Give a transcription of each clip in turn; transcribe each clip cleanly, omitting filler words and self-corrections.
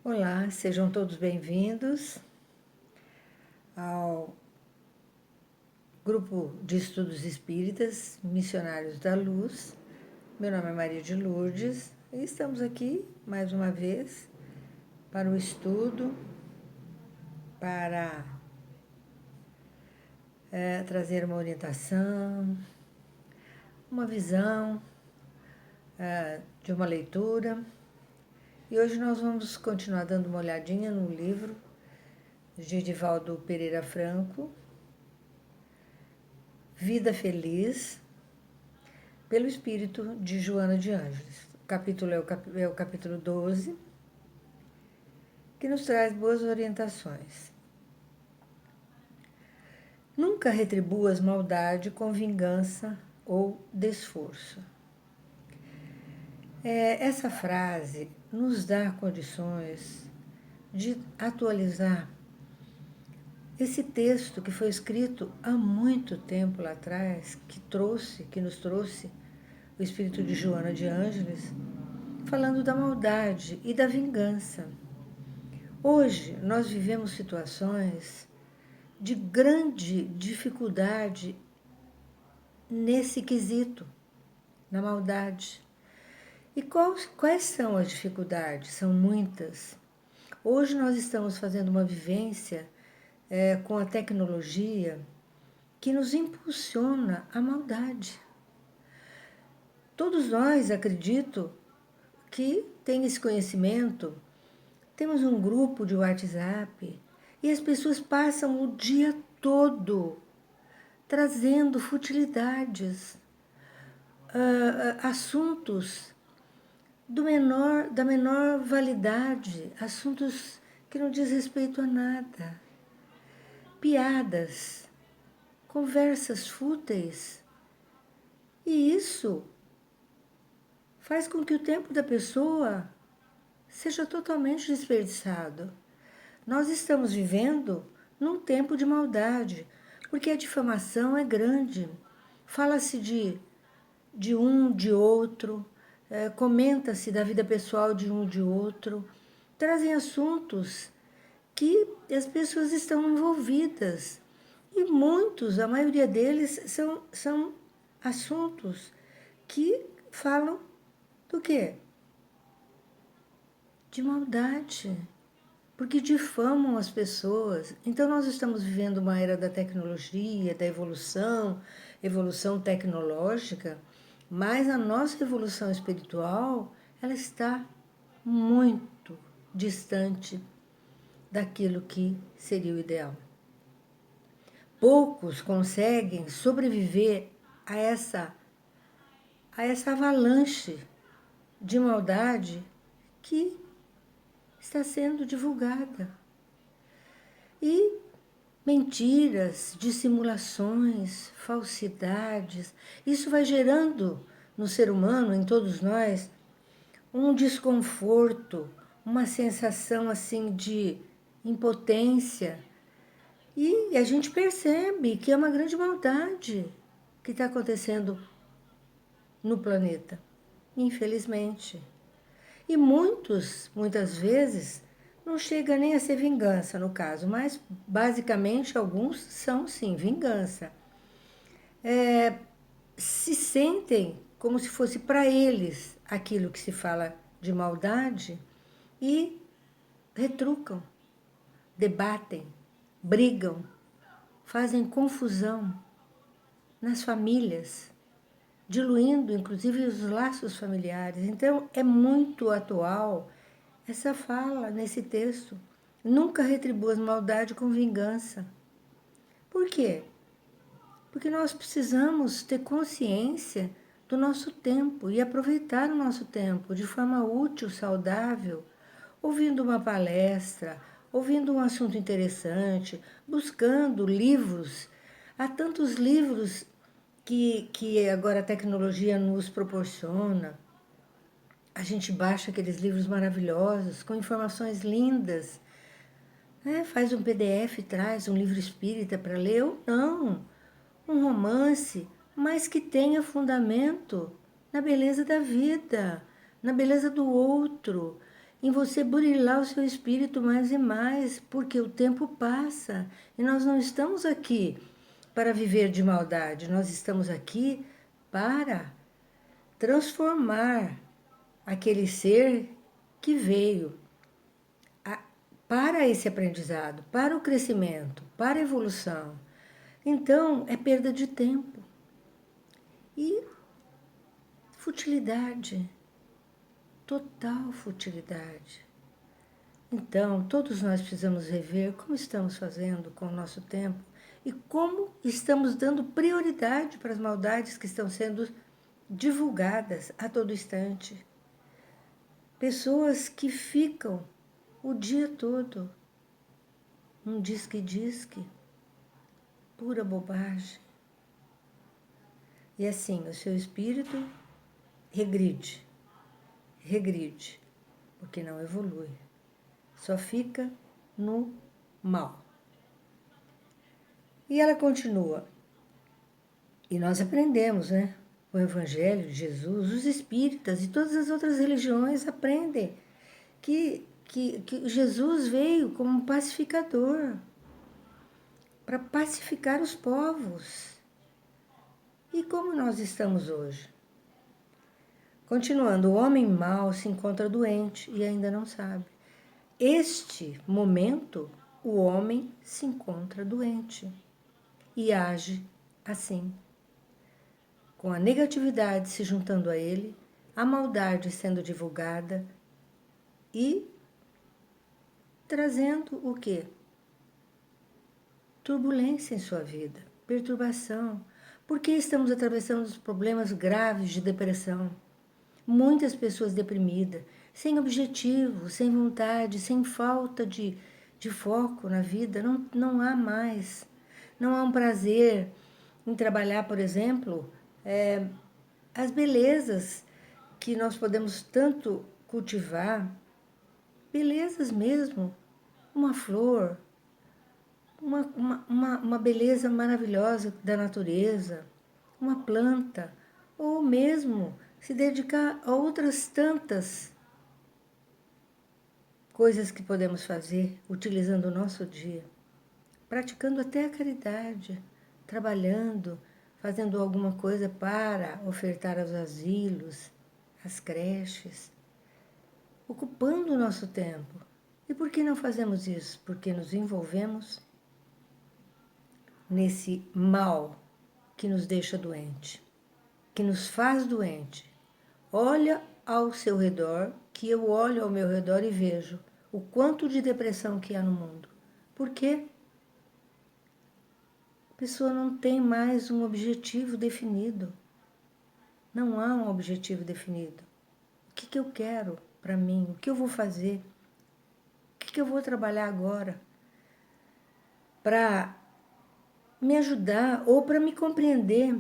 Olá, sejam todos bem-vindos ao Grupo de Estudos Espíritas Missionários da Luz. Meu nome é Maria de Lourdes e estamos aqui mais uma vez para o estudo, para trazer uma orientação, uma visão de uma leitura. E hoje nós vamos continuar dando uma olhadinha no livro de Edivaldo Pereira Franco, Vida Feliz, pelo espírito de Joana de Ângeles. O capítulo é o capítulo 12, que nos traz boas orientações. Nunca retribuas maldade com vingança ou desforço. Essa frase nos dá condições de atualizar esse texto que foi escrito há muito tempo lá atrás, que nos trouxe o espírito de Joana de Ângeles, falando da maldade e da vingança. Hoje nós vivemos situações de grande dificuldade nesse quesito, na maldade. E quais são as dificuldades? São muitas. Hoje nós estamos fazendo uma vivência com a tecnologia que nos impulsiona a maldade. Todos nós, acredito, que tem esse conhecimento. Temos um grupo de WhatsApp e as pessoas passam o dia todo trazendo futilidades, assuntos da menor validade, assuntos que não diz respeito a nada, piadas, conversas fúteis. E isso faz com que o tempo da pessoa seja totalmente desperdiçado. Nós estamos vivendo num tempo de maldade, porque a difamação é grande. Fala-se de um, de outro, comenta-se da vida pessoal de um, de outro. Trazem assuntos que as pessoas estão envolvidas. E muitos, a maioria deles, são assuntos que falam do quê? De maldade, porque difamam as pessoas. Então nós estamos vivendo uma era da tecnologia, da evolução tecnológica, mas a nossa evolução espiritual, ela está muito distante daquilo que seria o ideal. Poucos conseguem sobreviver a essa avalanche de maldade que está sendo divulgada. E mentiras, dissimulações, falsidades, isso vai gerando no ser humano, em todos nós, um desconforto, uma sensação assim de impotência. E a gente percebe que é uma grande maldade que está acontecendo no planeta, infelizmente. E muitas vezes, não chega nem a ser vingança no caso, mas basicamente alguns são sim vingança. Se sentem como se fosse para eles aquilo que se fala de maldade e retrucam, debatem, brigam, fazem confusão nas famílias, diluindo inclusive os laços familiares. Então é muito atual essa fala nesse texto. Nunca retribuas maldade com vingança. Por quê? Porque nós precisamos ter consciência do nosso tempo e aproveitar o nosso tempo de forma útil, saudável, ouvindo uma palestra, ouvindo um assunto interessante, buscando livros. Há tantos livros que agora a tecnologia nos proporciona. A gente baixa aqueles livros maravilhosos, com informações lindas. Faz um PDF, traz um livro espírita para ler, ou não. Um romance, mas que tenha fundamento na beleza da vida, na beleza do outro. em você burilar o seu espírito mais e mais, porque o tempo passa e nós não estamos aqui para viver de maldade, nós estamos aqui para transformar aquele ser que veio para esse aprendizado, para o crescimento, para a evolução. Então, é perda de tempo e futilidade, total futilidade. Então, todos nós precisamos rever como estamos fazendo com o nosso tempo e como estamos dando prioridade para as maldades que estão sendo divulgadas a todo instante. Pessoas que ficam o dia todo um disque-disque, pura bobagem. E assim, o seu espírito regride, porque não evolui. Só fica no mal. E ela continua. E nós aprendemos, né? O Evangelho de Jesus, os espíritas e todas as outras religiões aprendem que Jesus veio como um pacificador, para pacificar os povos. E como nós estamos hoje? Continuando, o homem mau se encontra doente e ainda não sabe. Este momento, o homem se encontra doente e age assim, com a negatividade se juntando a ele, a maldade sendo divulgada e trazendo o quê? Turbulência em sua vida, perturbação. Porque estamos atravessando os problemas graves de depressão. Muitas pessoas deprimidas, sem objetivo, sem vontade, sem falta de foco na vida, não há mais. Não há um prazer em trabalhar, por exemplo, as belezas que nós podemos tanto cultivar, belezas mesmo, uma flor, uma beleza maravilhosa da natureza, uma planta, ou mesmo se dedicar a outras tantas coisas que podemos fazer utilizando o nosso dia, praticando até a caridade, trabalhando, fazendo alguma coisa para ofertar aos asilos, às creches, ocupando o nosso tempo. E por que não fazemos isso? Porque nos envolvemos nesse mal que nos deixa doente, que nos faz doente. Olha ao seu redor, que eu olho ao meu redor e vejo o quanto de depressão que há no mundo. Por quê? A pessoa não tem mais um objetivo definido. Não há um objetivo definido. O que eu quero para mim? O que eu vou fazer? O que eu vou trabalhar agora? Para me ajudar ou para me compreender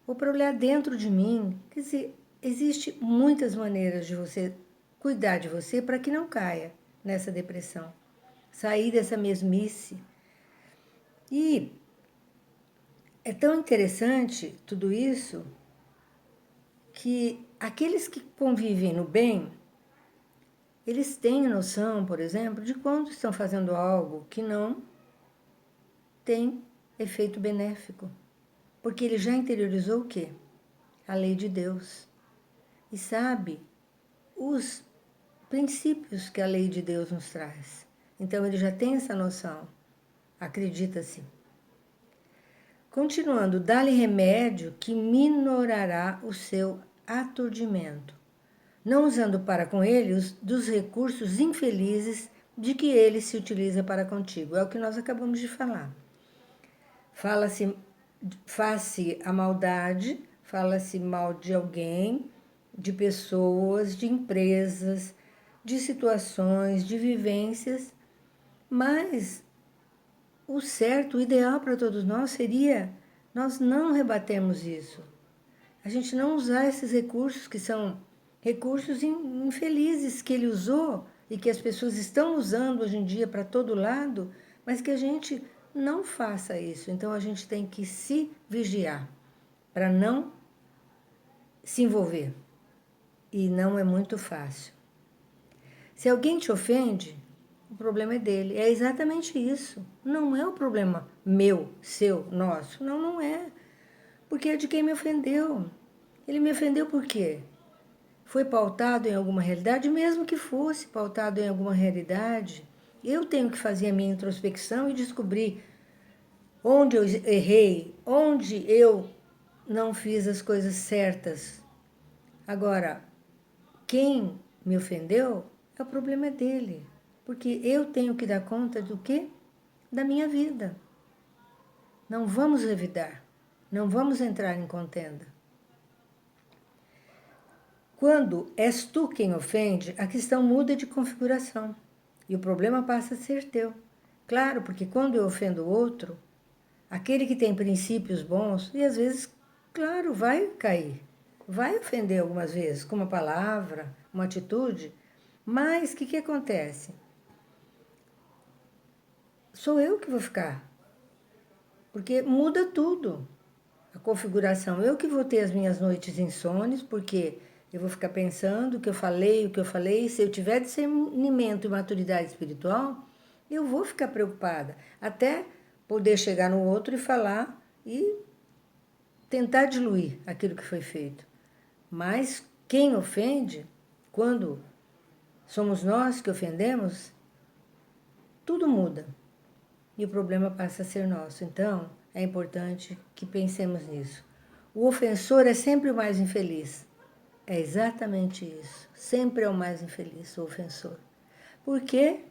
ou para olhar dentro de mim. Quer dizer, existem muitas maneiras de você cuidar de você para que não caia nessa depressão, sair dessa mesmice. E é tão interessante tudo isso que aqueles que convivem no bem, eles têm noção, por exemplo, de quando estão fazendo algo que não tem efeito benéfico. Porque ele já interiorizou o quê? A lei de Deus. E sabe os princípios que a lei de Deus nos traz. Então ele já tem essa noção. Acredita-se. Continuando, dá-lhe remédio que minorará o seu aturdimento, não usando para com ele dos recursos infelizes de que ele se utiliza para contigo. É o que nós acabamos de falar. Faz-se a maldade, fala-se mal de alguém, de pessoas, de empresas, de situações, de vivências, mas o certo, o ideal para todos nós seria nós não rebatermos isso. A gente não usar esses recursos que são recursos infelizes que ele usou e que as pessoas estão usando hoje em dia para todo lado, mas que a gente não faça isso. Então a gente tem que se vigiar para não se envolver. E não é muito fácil. Se alguém te ofende, o problema é dele. É exatamente isso. Não é o problema meu, seu, nosso. Não, não é. Porque é de quem me ofendeu. Ele me ofendeu por quê? Foi pautado em alguma realidade, mesmo que fosse pautado em alguma realidade, eu tenho que fazer a minha introspecção e descobrir onde eu errei, onde eu não fiz as coisas certas. Agora, quem me ofendeu, o problema é dele, porque eu tenho que dar conta do quê? Da minha vida. Não vamos revidar, não vamos entrar em contenda. Quando és tu quem ofende, a questão muda de configuração e o problema passa a ser teu. Claro, porque quando eu ofendo o outro, aquele que tem princípios bons, e às vezes, claro, vai cair, vai ofender algumas vezes, com uma palavra, uma atitude, mas o que acontece? Sou eu que vou ficar, porque muda tudo. A configuração, eu que vou ter as minhas noites insones, porque eu vou ficar pensando o que eu falei, se eu tiver discernimento e maturidade espiritual, eu vou ficar preocupada, até poder chegar no outro e falar e tentar diluir aquilo que foi feito. Mas quem ofende, quando somos nós que ofendemos, tudo muda e o problema passa a ser nosso. Então, é importante que pensemos nisso. O ofensor é sempre o mais infeliz. É exatamente isso. Sempre é o mais infeliz, o ofensor. Por quê?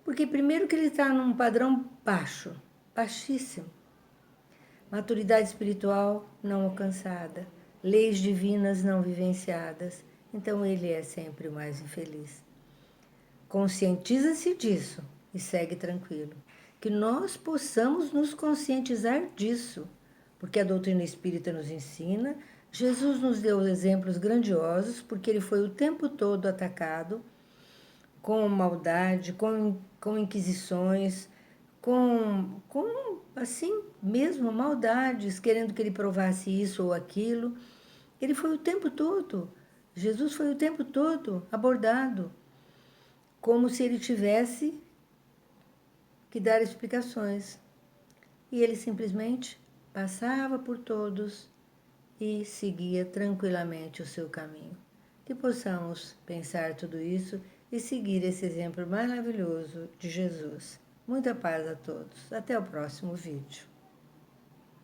Porque primeiro que ele está num padrão baixo, baixíssimo. Maturidade espiritual não alcançada, leis divinas não vivenciadas. Então ele é sempre o mais infeliz. Conscientiza-se disso e segue tranquilo. Que nós possamos nos conscientizar disso, porque a doutrina espírita nos ensina, Jesus nos deu exemplos grandiosos, porque ele foi o tempo todo atacado com maldade, com inquisições, com assim mesmo maldades, querendo que ele provasse isso ou aquilo. Ele foi o tempo todo, Jesus foi o tempo todo abordado, como se ele tivesse que dar explicações. E ele simplesmente passava por todos e seguia tranquilamente o seu caminho. Que possamos pensar tudo isso e seguir esse exemplo maravilhoso de Jesus. Muita paz a todos. Até o próximo vídeo.